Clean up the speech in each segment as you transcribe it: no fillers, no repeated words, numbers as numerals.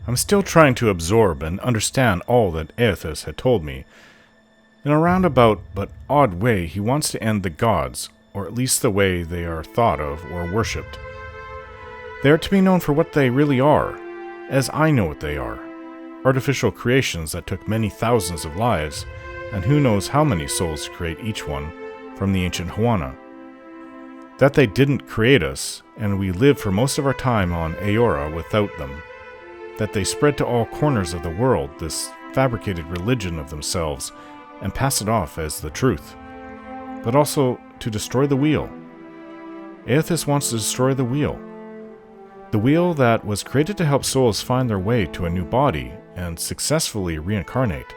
I'm still trying to absorb and understand all that Aethys had told me. In a roundabout but odd way, he wants to end the gods, or at least the way they are thought of or worshipped. They are to be known for what they really are, as I know what they are. Artificial creations that took many thousands of lives, and who knows how many souls to create each one, from the ancient Huana. That they didn't create us, and we live for most of our time on Aora without them. That they spread to all corners of the world this fabricated religion of themselves, and pass it off as the truth. But also to destroy the wheel. Aethys wants to destroy the wheel. The wheel that was created to help souls find their way to a new body and successfully reincarnate.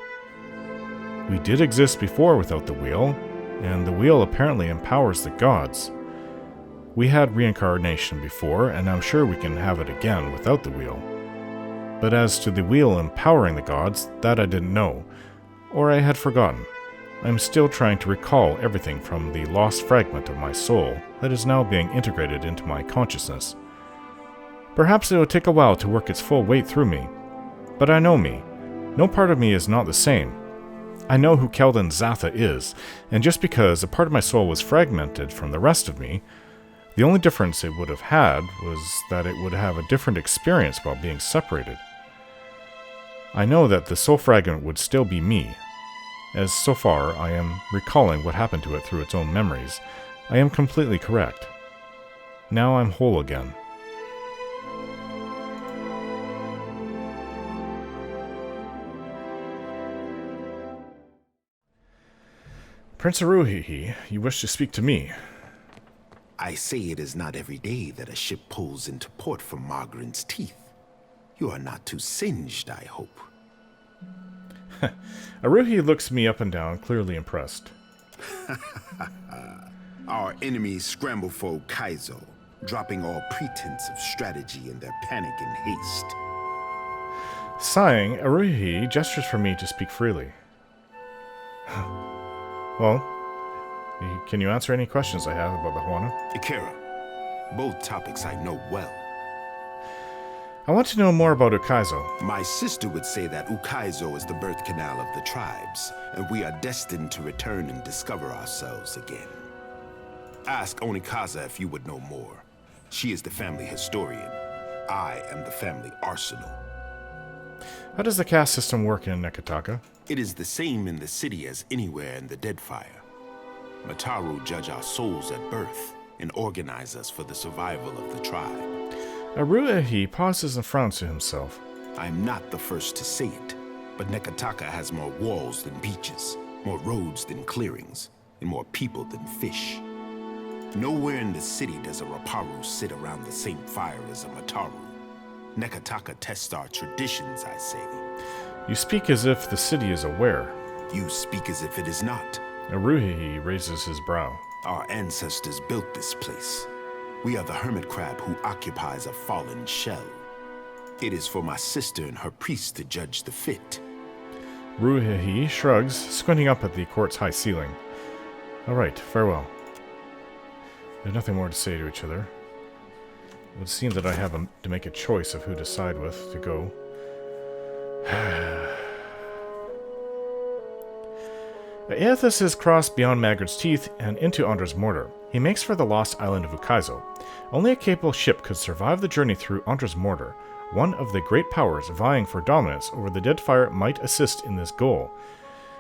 We did exist before without the wheel, and the wheel apparently empowers the gods. We had reincarnation before, and I'm sure we can have it again without the wheel. But as to the wheel empowering the gods, that I didn't know, or I had forgotten. I'm still trying to recall everything from the lost fragment of my soul that is now being integrated into my consciousness. Perhaps it will take a while to work its full weight through me, but I know me. No part of me is not the same. I know who Keldon Zatha is, and just because a part of my soul was fragmented from the rest of me, the only difference it would have had was that it would have a different experience while being separated. I know that the soul fragment would still be me, as so far I am recalling what happened to it through its own memories. I am completely correct. Now I'm whole again. Prince Aruhihi, you wish to speak to me. I say it is not every day that a ship pulls into port from Margaren's teeth. You are not too singed, I hope. Aruhi looks me up and down, clearly impressed. Our enemies scramble for Okaizo, dropping all pretense of strategy in their panic and haste. Sighing, Aruhi gestures for me to speak freely. Well, can you answer any questions I have about the Huana? Ikera, both topics I know well. I want to know more about Okaizo. My sister would say that Okaizo is the birth canal of the tribes, and we are destined to return and discover ourselves again. Ask Onekaza if you would know more. She is the family historian. I am the family arsenal. How does the caste system work in Nekataka? It is the same in the city as anywhere in the Deadfire. Mataru judge our souls at birth and organize us for the survival of the tribe. Aruhi pauses and frowns to himself. I'm not the first to say it, but Nekataka has more walls than beaches, more roads than clearings, and more people than fish. Nowhere in the city does a Raparu sit around the same fire as a Mataru. Nekataka tests our traditions, I say. You speak as if the city is aware. You speak as if it is not. Aruhi raises his brow. Our ancestors built this place. We are the hermit crab who occupies a fallen shell. It is for my sister and her priest to judge the fit. Aruhi shrugs, squinting up at the court's high ceiling. All right, farewell. We have nothing more to say to each other. It would seem that I have to make a choice of who to side with to go. Aethys has crossed beyond Magred's teeth and into Andra's mortar. He makes for the lost island of Okaizo. Only a capable ship could survive the journey through Andra's mortar. One of the great powers vying for dominance over the Deadfire might assist in this goal.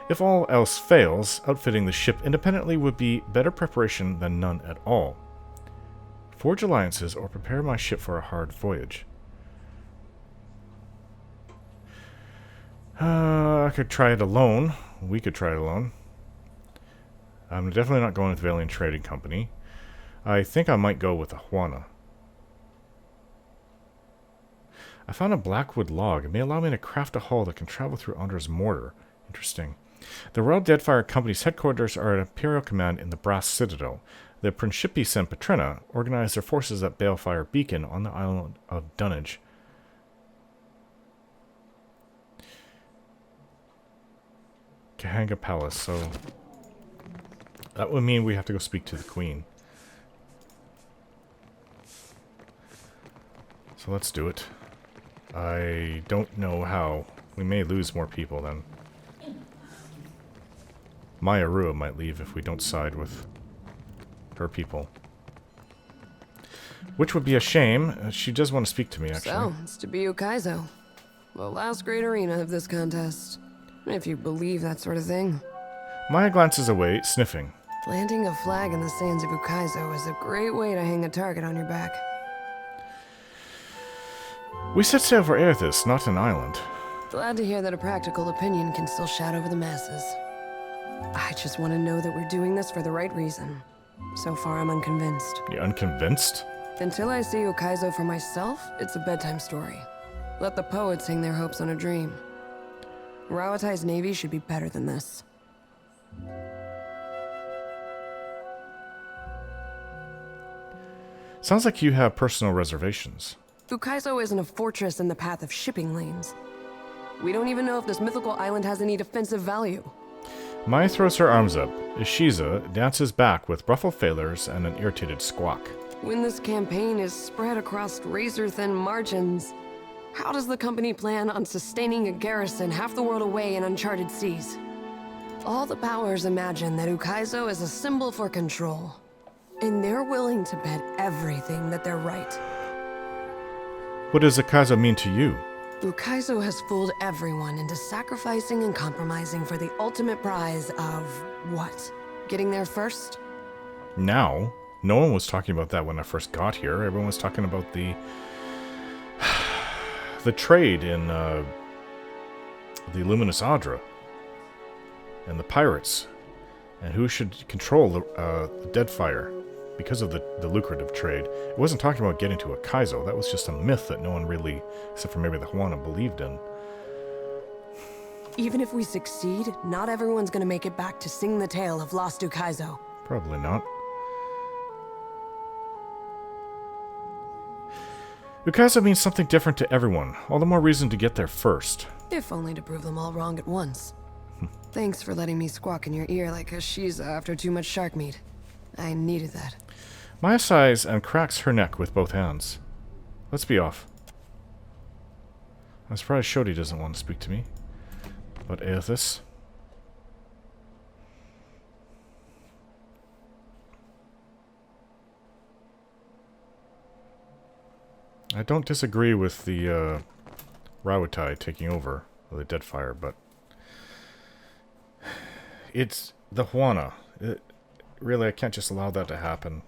If all else fails, outfitting the ship independently would be better preparation than none at all. Forge alliances or prepare my ship for a hard voyage. I could try it alone. We could try it alone. I'm definitely not going with the Valiant Trading Company. I think I might go with the Huana. I found a blackwood log. It may allow me to craft a hull that can travel through Andra's mortar. Interesting. The Royal Deadfire Company's headquarters are at Imperial Command in the Brass Citadel. The Principes and Patrina organize their forces at Balefire Beacon on the island of Dunnage. Kahanga Palace, so that would mean we have to go speak to the Queen. So let's do it. I don't know how. We may lose more people then. Maya Rua might leave if we don't side with her people. Which would be a shame. She does want to speak to me, actually. So, it's to be Ukaizo. The last great arena of this contest. If you believe that sort of thing. Maya glances away, sniffing. Planting a flag in the sands of Ukaizo is a great way to hang a target on your back. We set sail for Aerithis, not an island. Glad to hear that a practical opinion can still shout over the masses. I just want to know that we're doing this for the right reason. So far, I'm unconvinced. You unconvinced? Until I see Ukaizo for myself, it's a bedtime story. Let the poets hang their hopes on a dream. Rawatai's navy should be better than this. Sounds like you have personal reservations. Ukaizo isn't a fortress in the path of shipping lanes. We don't even know if this mythical island has any defensive value. Maya throws her arms up. Ishiza dances back with ruffled feathers and an irritated squawk. When this campaign is spread across razor-thin margins, how does the company plan on sustaining a garrison half the world away in uncharted seas? All the powers imagine that Ukaizo is a symbol for control, and they're willing to bet everything that they're right. What does Ukaizo mean to you? Ukaizo has fooled everyone into sacrificing and compromising for the ultimate prize of what? Getting there first? Now? No one was talking about that when I first got here. Everyone was talking about the trade in the Luminous Adra and the pirates and who should control the Deadfire because of the lucrative trade. It wasn't talking about getting to Ukaizo. That was just a myth that no one really, except for maybe the Huana, believed in. Even if we succeed, not everyone's gonna make it back to sing the tale of lost Ukaizo. Probably not. Ukaizo means something different to everyone. All the more reason to get there first. If only to prove them all wrong at once. Thanks for letting me squawk in your ear like a Shiza after too much shark meat. I needed that. Maya sighs and cracks her neck with both hands. Let's be off. I'm surprised Shodi doesn't want to speak to me. But Aerithis. I don't disagree with the Rawatai taking over the Deadfire, but it's the Huana. Really, I can't just allow that to happen.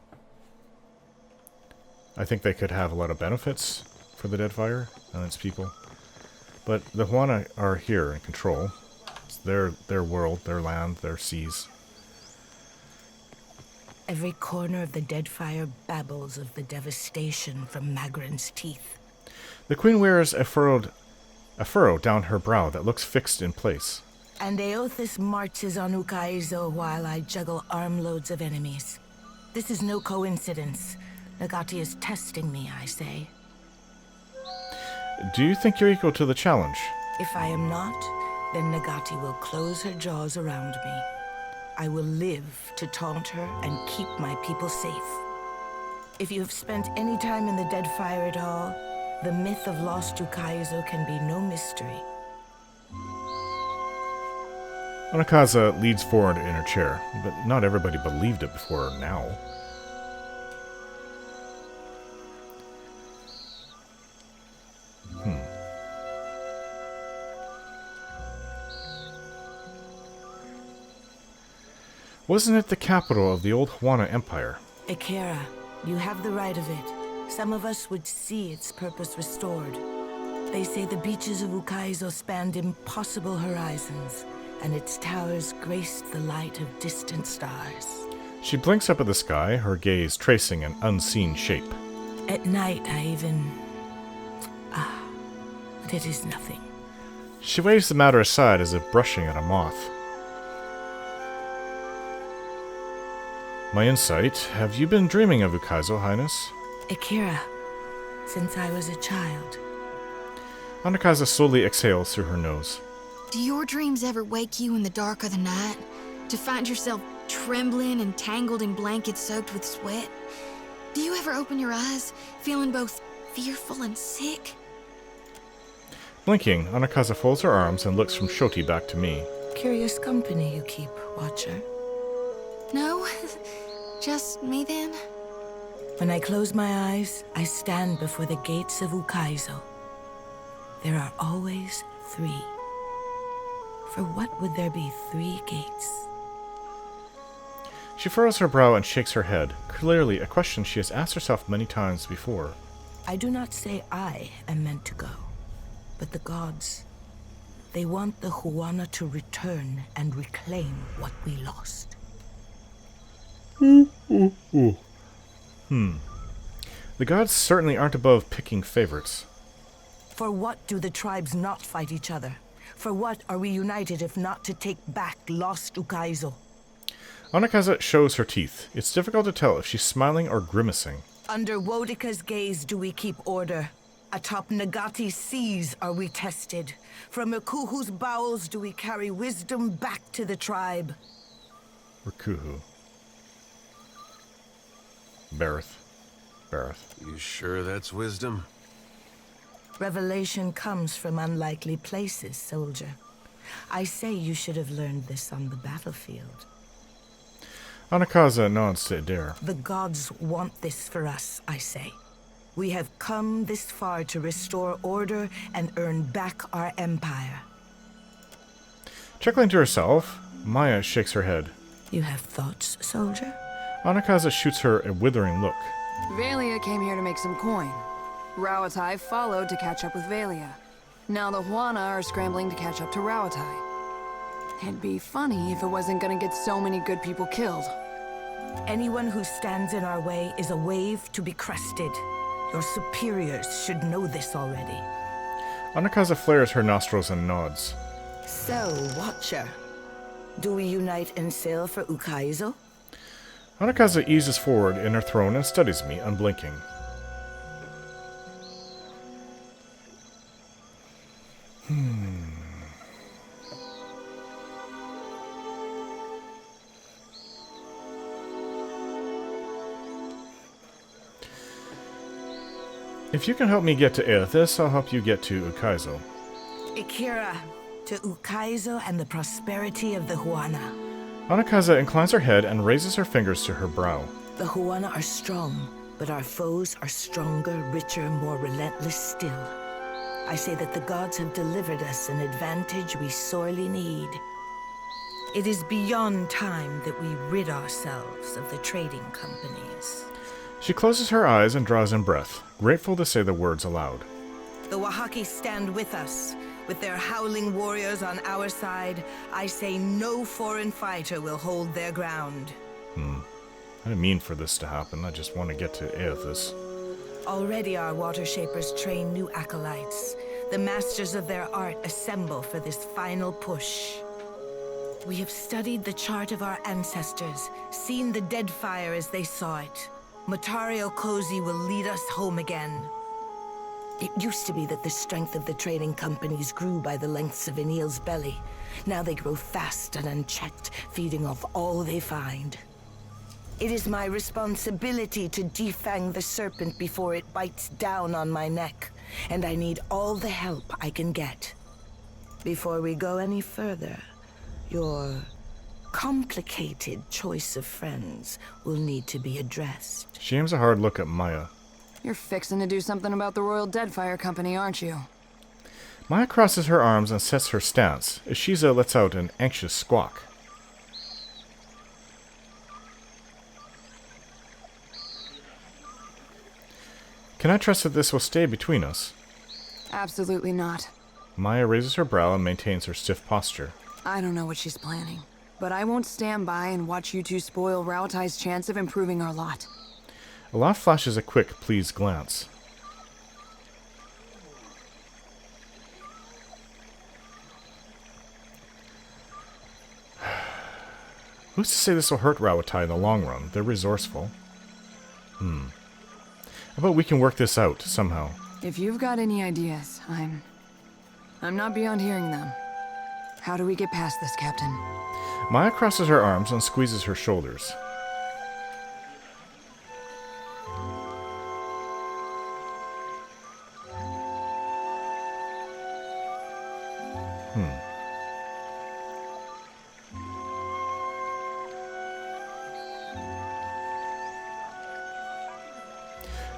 I think they could have a lot of benefits for the Deadfire and its people, but the Huana are here in control. It's their world, their land, their seas. Every corner of the Deadfire babbles of the devastation from Magran's teeth. The Queen wears a furrow down her brow that looks fixed in place. And Aothis marches on Ukaizo while I juggle armloads of enemies. This is no coincidence. Nagati is testing me, I say. Do you think you're equal to the challenge? If I am not, then Nagati will close her jaws around me. I will live to taunt her and keep my people safe. If you have spent any time in the Deadfire at all, the myth of lost Ukaizo can be no mystery. Onekaza leads forward in her chair, but not everybody believed it before now. Wasn't it the capital of the old Huana Empire? Akira, you have the right of it. Some of us would see its purpose restored. They say the beaches of Ukaizo spanned impossible horizons, and its towers graced the light of distant stars. She blinks up at the sky, her gaze tracing an unseen shape. At night, I even... but it is nothing. She waves the matter aside as if brushing at a moth. My insight, have you been dreaming of Ukaizo, Highness? Akira, since I was a child. Onekaza slowly exhales through her nose. Do your dreams ever wake you in the dark of the night? To find yourself trembling and tangled in blankets soaked with sweat? Do you ever open your eyes feeling both fearful and sick? Blinking, Onekaza folds her arms and looks from Shoti back to me. Curious company you keep, Watcher. No? Just me then? When I close my eyes, I stand before the gates of Ukaizo. There are always 3. For what would there be 3 gates? She furrows her brow and shakes her head, clearly a question she has asked herself many times before. I do not say I am meant to go, but the gods. They want the Huana to return and reclaim what we lost. The gods certainly aren't above picking favorites. For what do the tribes not fight each other? For what are we united if not to take back lost Ukaizo? Onekaza shows her teeth. It's difficult to tell if she's smiling or grimacing. Under Wodika's gaze do we keep order. Atop Nagati's seas are we tested. From Ikuhu's bowels do we carry wisdom back to the tribe. Rikuhu. Bareth. You sure that's wisdom? Revelation comes from unlikely places, soldier. I say you should have learned this on the battlefield. Onekaza nods to Adair. The gods want this for us, I say. We have come this far to restore order and earn back our empire. Chuckling to herself, Maya shakes her head. You have thoughts, soldier? Onekaza shoots her a withering look. Valia came here to make some coin. Rauatai followed to catch up with Valia. Now the Huana are scrambling to catch up to Rauatai. It'd be funny if it wasn't gonna get so many good people killed. Anyone who stands in our way is a wave to be crested. Your superiors should know this already. Onekaza flares her nostrils and nods. So, Watcher, do we unite and sail for Ukaizo? Onekaza eases forward in her throne and studies me, unblinking. If you can help me get to Aethys, I'll help you get to Ukaizo. Ikira, to Ukaizo and the prosperity of the Huana. Onekaza inclines her head and raises her fingers to her brow. The Huana are strong, but our foes are stronger, richer, more relentless still. I say that the gods have delivered us an advantage we sorely need. It is beyond time that we rid ourselves of the trading companies. She closes her eyes and draws in breath, grateful to say the words aloud. The Wahaki stand with us. With their howling warriors on our side, I say no foreign fighter will hold their ground. I didn't mean for this to happen. I just want to get to Aethys. Already our water shapers train new acolytes. The masters of their art assemble for this final push. We have studied the chart of our ancestors, seen the Deadfire as they saw it. Matario Kozi will lead us home again. It used to be that the strength of the trading companies grew by the lengths of an eel's belly. Now they grow fast and unchecked, feeding off all they find. It is my responsibility to defang the serpent before it bites down on my neck, and I need all the help I can get. Before we go any further, your complicated choice of friends will need to be addressed. She aims a hard look at Maya. You're fixing to do something about the Royal Deadfire Company, aren't you? Maya crosses her arms and sets her stance. Ishiza lets out an anxious squawk. Can I trust that this will stay between us? Absolutely not. Maya raises her brow and maintains her stiff posture. I don't know what she's planning, but I won't stand by and watch you two spoil Rauatai's chance of improving our lot. Alaf flashes a quick, pleased glance. Who's to say this will hurt Rauatai in the long run? They're resourceful. How about we can work this out, somehow? If you've got any ideas, I'm not beyond hearing them. How do we get past this, Captain? Maya crosses her arms and squeezes her shoulders.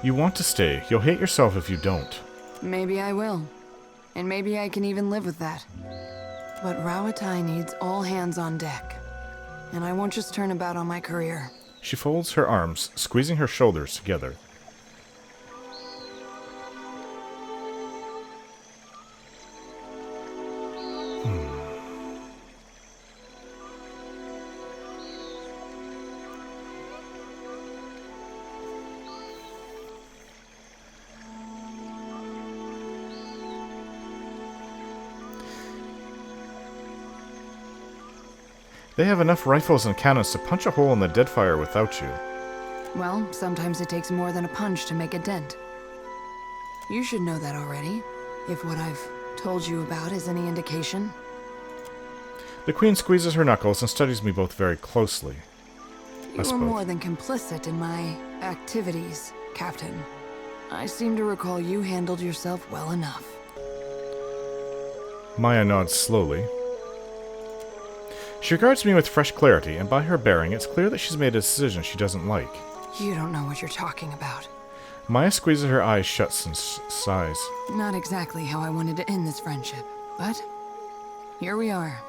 You want to stay. You'll hate yourself if you don't. Maybe I will. And maybe I can even live with that. But Rawatai needs all hands on deck. And I won't just turn about on my career. She folds her arms, squeezing her shoulders together. They have enough rifles and cannons to punch a hole in the Deadfire without you. Well, sometimes it takes more than a punch to make a dent. You should know that already, if what I've told you about is any indication. The Queen squeezes her knuckles and studies me both very closely. You were more than complicit in my activities, Captain. I seem to recall you handled yourself well enough. Maya nods slowly. She regards me with fresh clarity, and by her bearing, it's clear that she's made a decision she doesn't like. You don't know what you're talking about. Maya squeezes her eyes shut and sighs. Not exactly how I wanted to end this friendship, but here we are.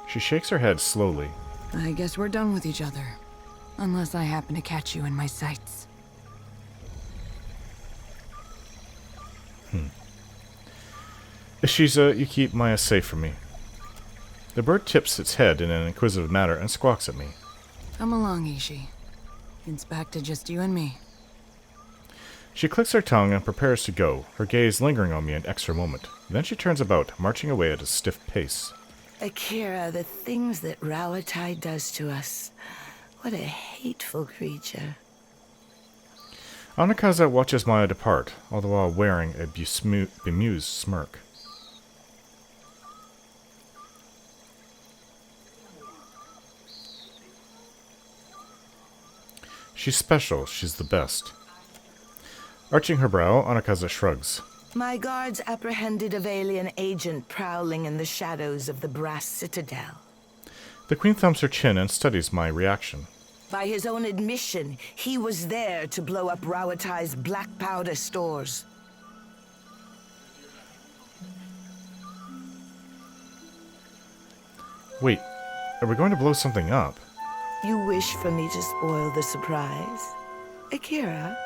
She shakes her head slowly. I guess we're done with each other. Unless I happen to catch you in my sights. Ishiza, you keep Maya safe from me. The bird tips its head in an inquisitive manner and squawks at me. Come along, Ishi. It's back to just you and me. She clicks her tongue and prepares to go, her gaze lingering on me an extra moment. Then she turns about, marching away at a stiff pace. Akira, the things that Rawatai does to us. What a hateful creature. Onekaza watches Maya depart, all the while wearing a bemused smirk. She's special, she's the best. Arching her brow, Onekaza shrugs. My guards apprehended a Valian agent prowling in the shadows of the Brass Citadel. The Queen thumbs her chin and studies my reaction. By his own admission, he was there to blow up Rawatai's black powder stores. Wait, are we going to blow something up? You wish for me to spoil the surprise? Akira,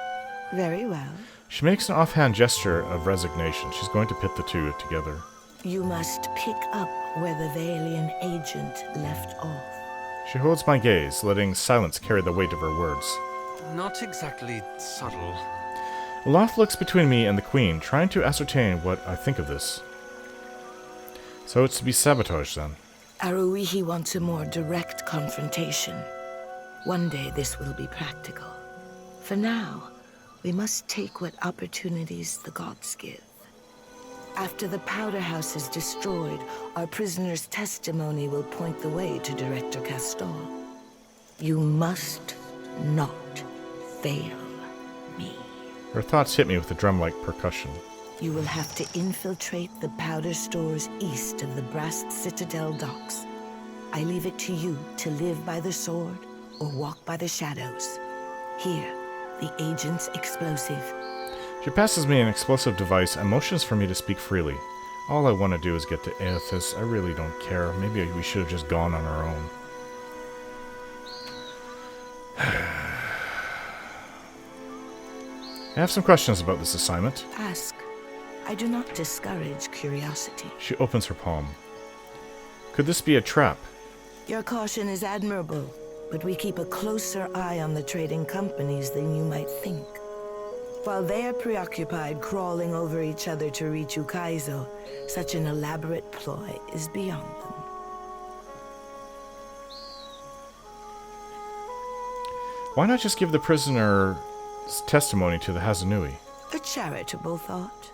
very well. She makes an offhand gesture of resignation. She's going to pit the two together. You must pick up where the Valian agent left off. She holds my gaze, letting silence carry the weight of her words. Not exactly subtle. Olaf looks between me and the Queen, trying to ascertain what I think of this. So it's to be sabotage, then. Aruihi wants a more direct confrontation. One day this will be practical. For now, we must take what opportunities the gods give. After the powder house is destroyed, our prisoner's testimony will point the way to Director Castor. You must not fail me. Her thoughts hit me with a drum-like percussion. You will have to infiltrate the powder stores east of the Brass Citadel docks. I leave it to you to live by the sword or walk by the shadows. Here, the agent's explosive. She passes me an explosive device and motions for me to speak freely. All I want to do is get to Aethys. I really don't care. Maybe we should have just gone on our own. I have some questions about this assignment. Ask. I do not discourage curiosity. She opens her palm. Could this be a trap? Your caution is admirable, but we keep a closer eye on the trading companies than you might think. While they are preoccupied crawling over each other to reach Ukaizo, such an elaborate ploy is beyond them. Why not just give the prisoner's testimony to the Hazanui? A charitable thought.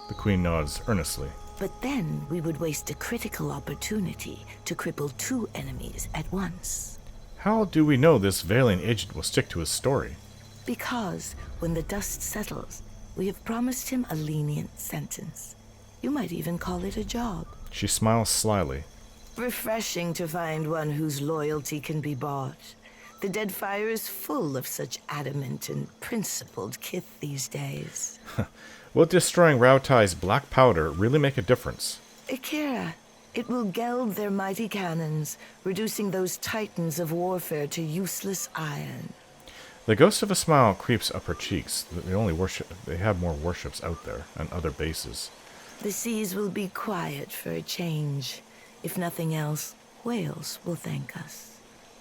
The Queen nods earnestly. But then we would waste a critical opportunity to cripple two enemies at once. How do we know this Valian agent will stick to his story? Because when the dust settles, we have promised him a lenient sentence. You might even call it a job. She smiles slyly. Refreshing to find one whose loyalty can be bought. The Deadfire is full of such adamant and principled kith these days. Will destroying Rautai's black powder really make a difference? Akira, it will geld their mighty cannons, reducing those titans of warfare to useless iron. The ghost of a smile creeps up her cheeks. They have more warships out there, and other bases. The seas will be quiet for a change. If nothing else, whales will thank us.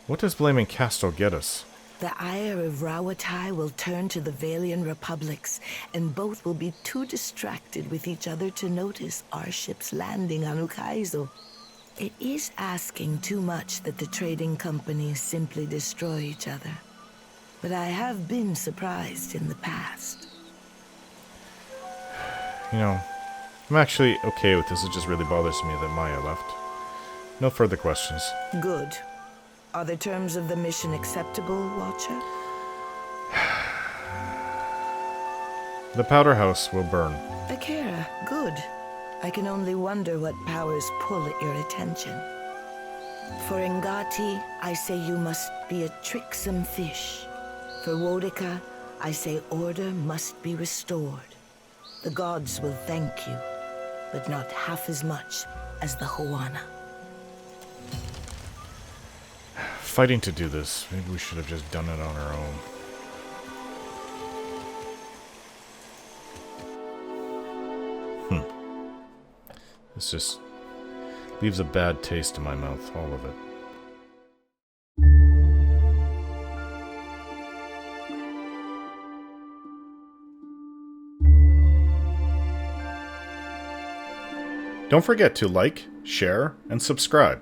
What does blaming Castle get us? The ire of Rawatai will turn to the Valian republics, and both will be too distracted with each other to notice our ships landing on Ukaizo. It is asking too much that the trading companies simply destroy each other. But I have been surprised in the past. You know, I'm actually okay with this. It just really bothers me that Maya left. No further questions. Good. Are the terms of the mission acceptable, Watcher? The powder house will burn. Akira, good. I can only wonder what powers pull at your attention. For Ngati, I say you must be a tricksome fish. For Wodika, I say order must be restored. The gods will thank you, but not half as much as the Huana. Fighting to do this. Maybe we should have just done it on our own. This just leaves a bad taste in my mouth, all of it. Don't forget to like, share, and subscribe.